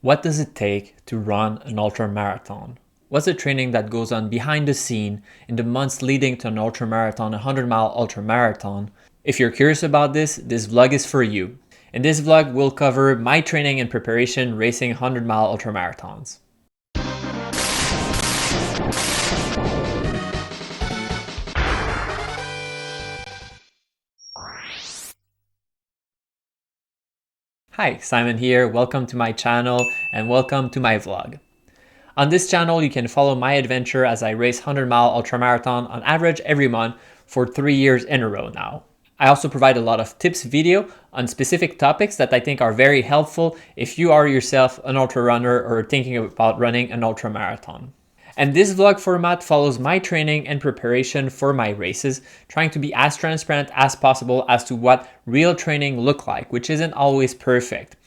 What does it take to run an ultra marathon? What's the training that goes on behind the scene in the months leading to an ultra marathon, a 100-mile ultra marathon? If you're curious about this vlog is for you. In this vlog, we'll cover my training and preparation racing 100-mile ultra marathons. Hi, Simon here. Welcome to my channel and welcome to my vlog. On this channel, you can follow my adventure as I race 100-mile ultramarathon on average every month for 3 years in a row now. I also provide a lot of tips video on specific topics that I think are very helpful if you are yourself an ultra runner or thinking about running an ultramarathon. And this vlog format follows my training and preparation for my races, trying to be as transparent as possible as to what real training look like, which isn't always perfect.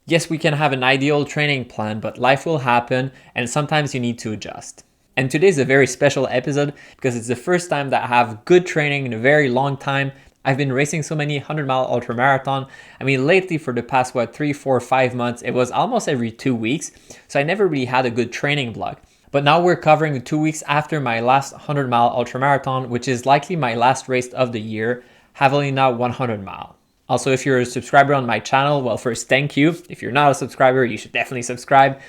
Yes, we can have an ideal training plan, but life will happen and sometimes you need to adjust. And today's a very special episode because it's the first time that I have good training in a very long time. I've been racing so many 100-mile ultramarathon. I mean, lately for the past, 3, 4, 5 months, it was almost every 2 weeks. So I never really had a good training block. But now we're covering the 2 weeks after my last 100-mile ultramarathon, which is likely my last race of the year, Javelina 100 mile. Also, if you're a subscriber on my channel, well, first, thank you. If you're not a subscriber, you should definitely subscribe.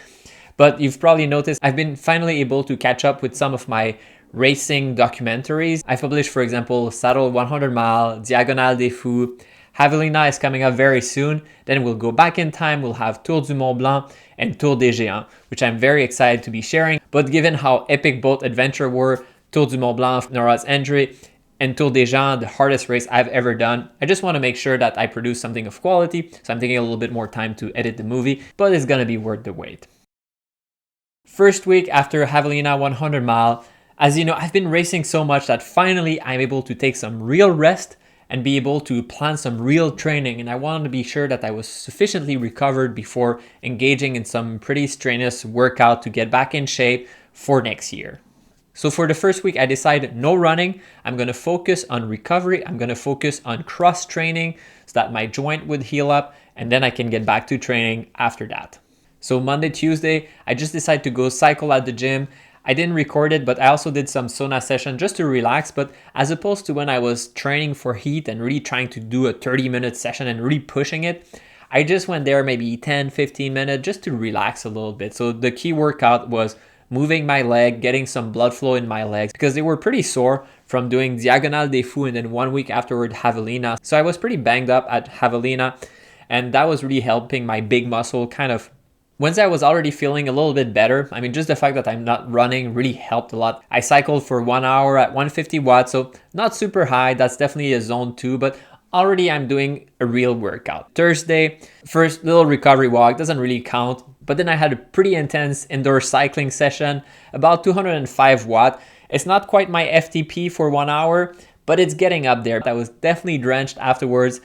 But you've probably noticed I've been finally able to catch up with some of my racing documentaries. I've published, for example, Saddle 100 mile, Diagonale des Fous. Javelina is coming up very soon. Then we'll go back in time. We'll have Tour du Mont Blanc and Tour des Géants, which I'm very excited to be sharing. But given how epic both adventure were, Tour du Mont Blanc, Nora's injury, and Tour des Géants, the hardest race I've ever done, I just want to make sure that I produce something of quality. So I'm taking a little bit more time to edit the movie, but it's going to be worth the wait. First week after Javelina 100 mile, as you know, I've been racing so much that finally I'm able to take some real rest and be able to plan some real training. And I wanted to be sure that I was sufficiently recovered before engaging in some pretty strenuous workout to get back in shape for next year. So for the first week, I decided no running. I'm going to focus on recovery. I'm going to focus on cross training so that my joint would heal up and then I can get back to training after that. So Monday, Tuesday, I just decided to go cycle at the gym. I didn't record it, but I also did some sauna session just to relax. But as opposed to when I was training for heat and really trying to do a 30-minute session and really pushing it, I just went there maybe 10, 15 minutes just to relax a little bit. So the key workout was moving my leg, getting some blood flow in my legs because they were pretty sore from doing Diagonale des Fous and then 1 week afterward Javelina. So I was pretty banged up at Javelina and that was really helping my big muscle kind of. Once I was already feeling a little bit better, I mean, just the fact that I'm not running really helped a lot. I cycled for 1 hour at 150 watts, so not super high. That's definitely a zone 2, but already I'm doing a real workout. Thursday, first little recovery walk, doesn't really count. But then I had a pretty intense indoor cycling session, about 205 watt. It's not quite my FTP for 1 hour, but it's getting up there. I was definitely drenched afterwards.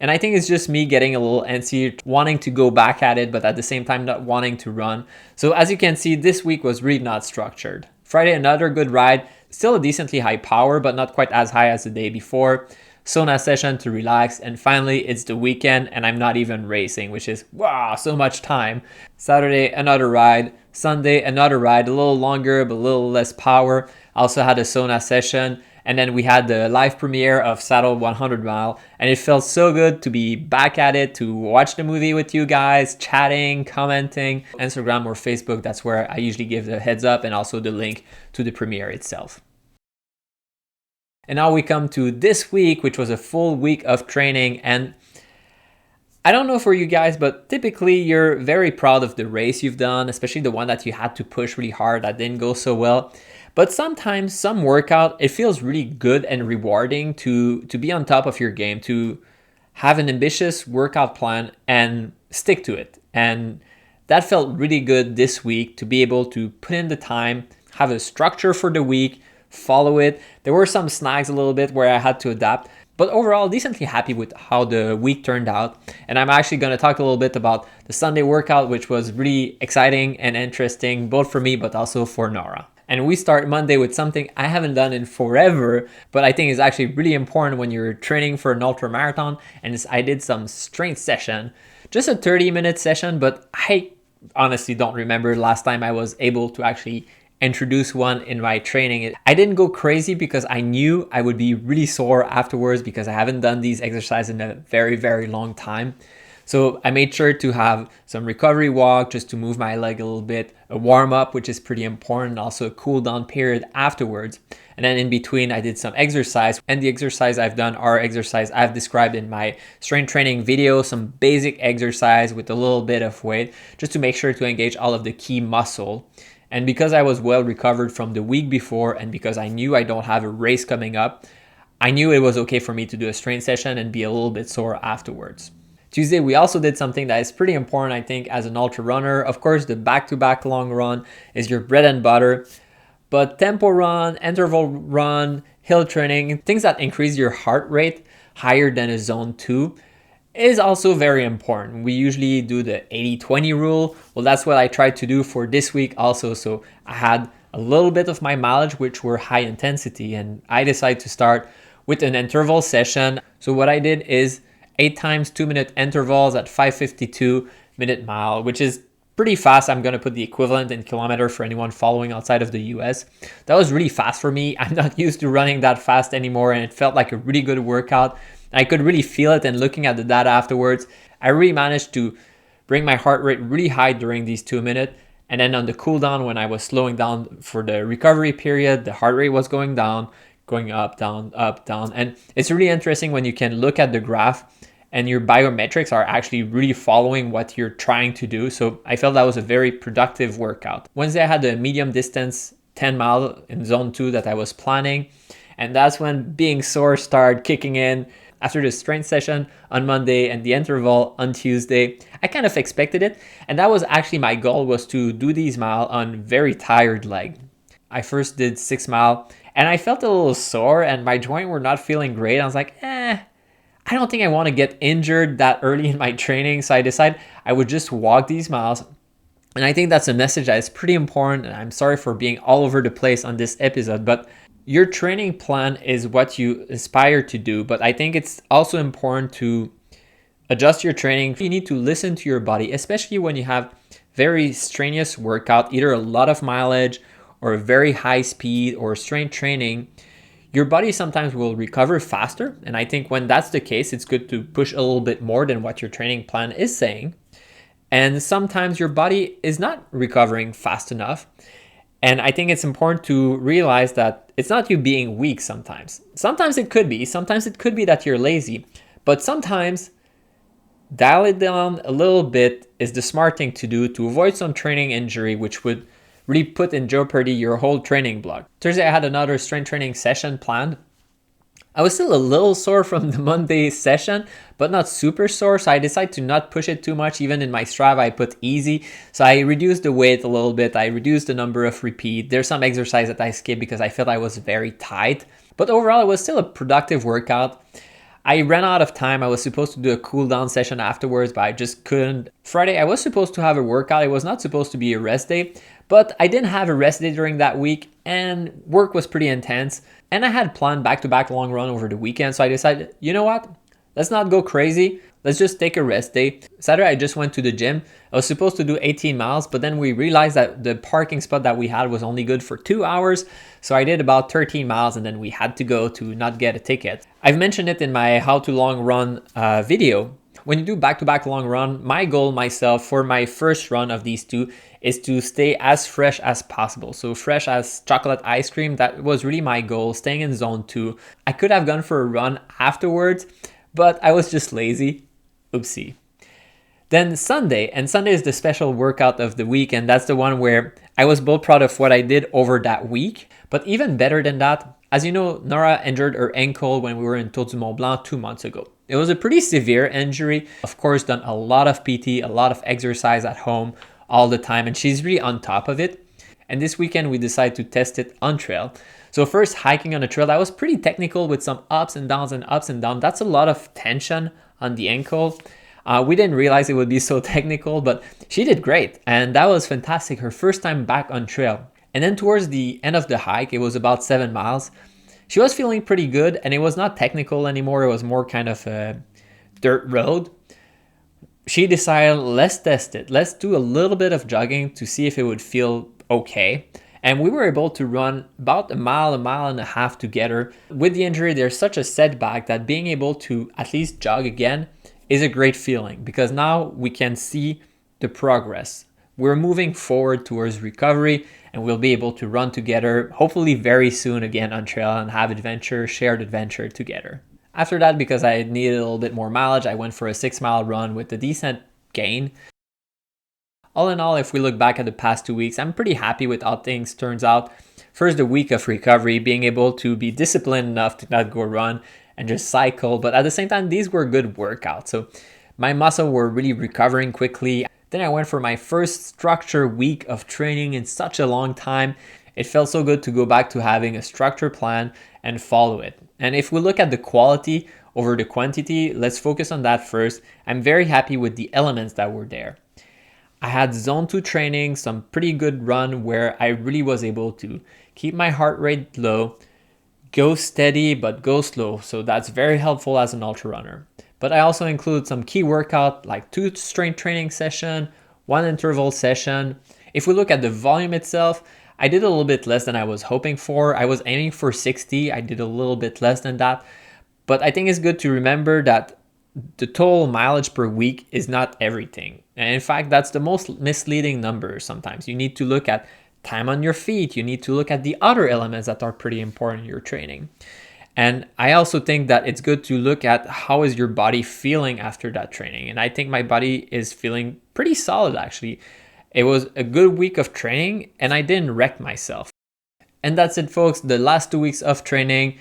And I think it's just me getting a little antsy, wanting to go back at it, but at the same time not wanting to run. So as you can see, this week was really not structured. Friday, another good ride, still a decently high power, but not quite as high as the day before. Sauna session to relax. And finally, it's the weekend and I'm not even racing, which is, wow, so much time. Saturday, another ride. Sunday, another ride, a little longer, but a little less power. I also had a sauna session. And then we had the live premiere of Saddle 100 mile. And it felt so good to be back at it, to watch the movie with you guys, chatting, commenting. Instagram or Facebook, that's where I usually give the heads up and also the link to the premiere itself. And now we come to this week, which was a full week of training. And I don't know for you guys, but typically you're very proud of the race you've done, especially the one that you had to push really hard that didn't go so well. But sometimes some workout, it feels really good and rewarding to be on top of your game, to have an ambitious workout plan and stick to it. And that felt really good this week to be able to put in the time, have a structure for the week, follow it. There were some snags a little bit where I had to adapt, but overall decently happy with how the week turned out. And I'm actually going to talk a little bit about the Sunday workout, which was really exciting and interesting, both for me, but also for Nora. And we start Monday with something I haven't done in forever, but I think is actually really important when you're training for an ultra marathon. And I did some strength session, just a 30-minute session, but I honestly don't remember the last time I was able to actually introduce one in my training. I didn't go crazy because I knew I would be really sore afterwards because I haven't done these exercises in a very, very long time. So I made sure to have some recovery walk just to move my leg a little bit, a warm up, which is pretty important, also a cool down period afterwards. And then in between, I did some exercise. And the exercise I've done are exercise I've described in my strength training video, some basic exercise with a little bit of weight, just to make sure to engage all of the key muscle. And because I was well recovered from the week before, and because I knew I don't have a race coming up, I knew it was okay for me to do a strength session and be a little bit sore afterwards. Tuesday, we also did something that is pretty important, I think, as an ultra runner. Of course, the back-to-back long run is your bread and butter, but tempo run, interval run, hill training, things that increase your heart rate higher than a zone 2 is also very important. We usually do the 80-20 rule. Well, that's what I tried to do for this week also. So I had a little bit of my mileage, which were high intensity, and I decided to start with an interval session. So what I did is 8 times 2-minute intervals at 5:52 minute mile, which is pretty fast. I'm going to put the equivalent in kilometer for anyone following outside of the US. That was really fast for me. I'm not used to running that fast anymore, and it felt like a really good workout. I could really feel it, and looking at the data afterwards, I really managed to bring my heart rate really high during these 2 minutes. And then on the cool down, when I was slowing down for the recovery period, the heart rate was going down, going up, down, up, down. And it's really interesting when you can look at the graph and your biometrics are actually really following what you're trying to do. So I felt that was a very productive workout. Wednesday, I had a medium distance 10 mile in zone 2 that I was planning. And that's when being sore started kicking in. After the strength session on Monday and the interval on Tuesday, I kind of expected it. And that was actually my goal, was to do these mile on very tired leg. I first did 6 mile and I felt a little sore and my joint were not feeling great. I was like, I don't think I want to get injured that early in my training. So I decided I would just walk these miles. And I think that's a message that is pretty important. And I'm sorry for being all over the place on this episode, but your training plan is what you aspire to do. But I think it's also important to adjust your training. You need to listen to your body, especially when you have very strenuous workout, either a lot of mileage or a very high speed or strength training. Your body sometimes will recover faster. And I think when that's the case, it's good to push a little bit more than what your training plan is saying. And sometimes your body is not recovering fast enough. And I think it's important to realize that it's not you being weak sometimes. Sometimes it could be. Sometimes it could be that you're lazy. But sometimes dial it down a little bit is the smart thing to do to avoid some training injury, which would really put in jeopardy your whole training block. Thursday, I had another strength training session planned. I was still a little sore from the Monday session, but not super sore. So I decided to not push it too much. Even in my Strava, I put easy. So I reduced the weight a little bit. I reduced the number of repeats. There's some exercise that I skipped because I felt I was very tight. But overall, it was still a productive workout. I ran out of time. I was supposed to do a cool down session afterwards, but I just couldn't. Friday, I was supposed to have a workout. It was not supposed to be a rest day, but I didn't have a rest day during that week and work was pretty intense. And I had planned back-to-back long run over the weekend. So I decided, you know what? Let's not go crazy. Let's just take a rest day. Saturday, I just went to the gym. I was supposed to do 18 miles, but then we realized that the parking spot that we had was only good for 2 hours. So I did about 13 miles and then we had to go to not get a ticket. I've mentioned it in my how to long run video. When you do back-to-back long run, my goal myself for my first run of these two is to stay as fresh as possible. So fresh as chocolate ice cream, that was really my goal, staying in zone 2. I could have gone for a run afterwards, but I was just lazy. Oopsie. Then Sunday, and Sunday is the special workout of the week, and that's the one where I was both proud of what I did over that week, but even better than that, as you know, Nora injured her ankle when we were in Tour du Mont Blanc 2 months ago. It was a pretty severe injury. Of course, done a lot of PT, a lot of exercise at home all the time, and she's really on top of it. And this weekend, we decided to test it on trail. So first, hiking on a trail, that was pretty technical with some ups and downs and ups and downs. That's a lot of tension on the ankle. We didn't realize it would be so technical, but she did great. And that was fantastic. Her first time back on trail. And then towards the end of the hike, it was about 7 miles. She was feeling pretty good and it was not technical anymore. It was more kind of a dirt road. she decided, let's test it. Let's do a little bit of jogging to see if it would feel okay. And we were able to run about a mile and a half together. With the injury, there's such a setback that being able to at least jog again is a great feeling, because now we can see the progress. We're moving forward towards recovery, and we'll be able to run together, hopefully very soon again on trail, and have shared adventure together. After that, because I needed a little bit more mileage, I went for a 6-mile run with a decent gain. All in all, if we look back at the past 2 weeks, I'm pretty happy with how things turns out. First, the week of recovery, being able to be disciplined enough to not go run and just cycle. But at the same time, these were good workouts. So my muscle were really recovering quickly. Then I went for my first structured week of training in such a long time. It felt so good to go back to having a structured plan and follow it. And if we look at the quality over the quantity, let's focus on that first. I'm very happy with the elements that were there. I had zone 2 training, some pretty good run where I really was able to keep my heart rate low, go steady but go slow. So that's very helpful as an ultra runner. But I also include some key workout like 2 strength training session, 1 interval session. If we look at the volume itself, I did a little bit less than I was hoping for. I was aiming for 60. I did a little bit less than that. But I think it's good to remember that the total mileage per week is not everything. And in fact, that's the most misleading number sometimes. You need to look at time on your feet. You need to look at the other elements that are pretty important in your training. And I also think that it's good to look at how is your body feeling after that training. And I think my body is feeling pretty solid, actually. It was a good week of training and I didn't wreck myself. And that's it, folks. The last 2 weeks of training.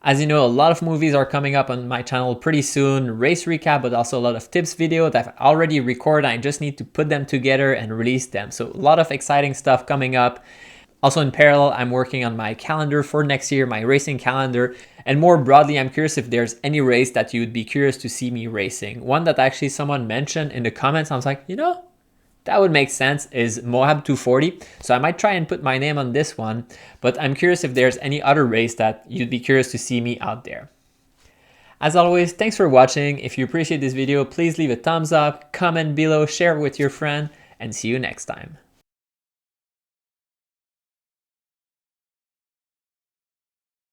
As you know, a lot of movies are coming up on my channel pretty soon. Race recap, but also a lot of tips video that I've already recorded. I just need to put them together and release them. So a lot of exciting stuff coming up. Also in parallel, I'm working on my calendar for next year, my racing calendar. And more broadly, I'm curious if there's any race that you would be curious to see me racing. One that actually someone mentioned in the comments, I was like, that would make sense, is Moab 240. So I might try and put my name on this one, but I'm curious if there's any other race that you'd be curious to see me out there. As always, thanks for watching. If you appreciate this video, please leave a thumbs up, comment below, share it with your friend, and see you next time.